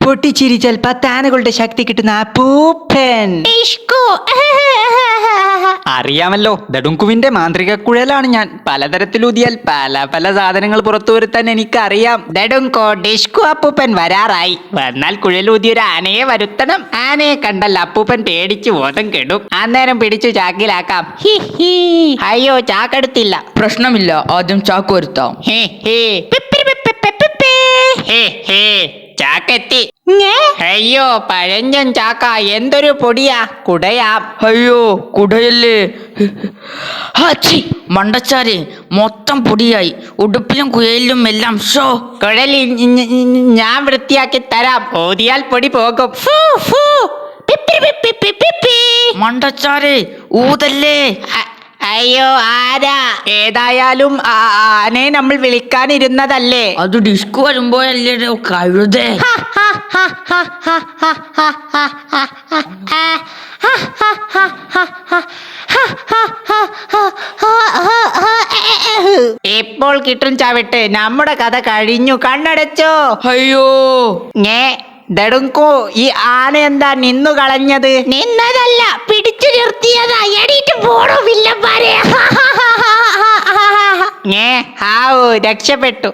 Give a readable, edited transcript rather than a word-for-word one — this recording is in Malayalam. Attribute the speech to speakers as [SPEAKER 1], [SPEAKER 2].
[SPEAKER 1] പൊട്ടിച്ചിരിച്ചാൽ 10 ആനകളുടെ ശക്തി കിട്ടുന്ന അപ്പൂപ്പൻ. അറിയാമല്ലോ, ദഡുങ്കുവിന്റെ മാന്ത്രിക കുഴലാണ് ഞാൻ. പലതരത്തിലൂതിയാൽ പല പല സാധനങ്ങൾ പുറത്തു വരുത്താൻ എനിക്കറിയാം. ദഡുങ്കോ, ഡിഷ്കു അപ്പൂപ്പൻ വരാറായി. വന്നാൽ കുഴലൂതിയൊരു ആനയെ വരുത്തണം. ആനയെ കണ്ടല്ല അപ്പൂപ്പൻ പേടിച്ചു ബോധം കെടും. അന്നേരം പിടിച്ചു ചാക്കിലാക്കാം. അയ്യോ, ചാക്കെടുത്തില്ല.
[SPEAKER 2] പ്രശ്നമില്ല, ആദ്യം ചാക്ക് വരുത്താം.
[SPEAKER 1] ചാക്കെത്തി. അയ്യോ, പഴഞ്ഞൻ ചാക്ക. എന്തൊരു പൊടിയാ. കുടയാം.
[SPEAKER 2] അയ്യോ, കുടയല്ലേ. മണ്ടച്ചാരെ, മൊത്തം പൊടിയായി. ഉടുപ്പിലും കുയലിലും എല്ലാം. ഷോ
[SPEAKER 1] കുഴലി ഞാൻ വൃത്തിയാക്കി തരാം. ഓതിയാൽ പൊടി പോകും.
[SPEAKER 2] മണ്ടച്ചാരെ, ഊതല്ലേ.
[SPEAKER 1] അയ്യോ, ആരാ? ഏതായാലും ആനയെ നമ്മൾ വിളിക്കാനിരുന്നതല്ലേ.
[SPEAKER 2] അത് ഡിസ്കു വരുമ്പോഴല്ലേ കഴുതേ. ഇപ്പോൾ കിട്ടും ചവിട്ട്. നമ്മുടെ കഥ കഴിഞ്ഞു. കണ്ണടച്ചോ. അയ്യോ,
[SPEAKER 1] ദഡുങ്കു, ഈ ആന എന്താ നിന്നു കളഞ്ഞത്? നിന്നതല്ല, പിടിച്ചു നിർത്തിയതാ. എണീറ്റ് പോടോ വില്ലന്മാരെ. ഹാവൂ, രക്ഷപ്പെട്ടു.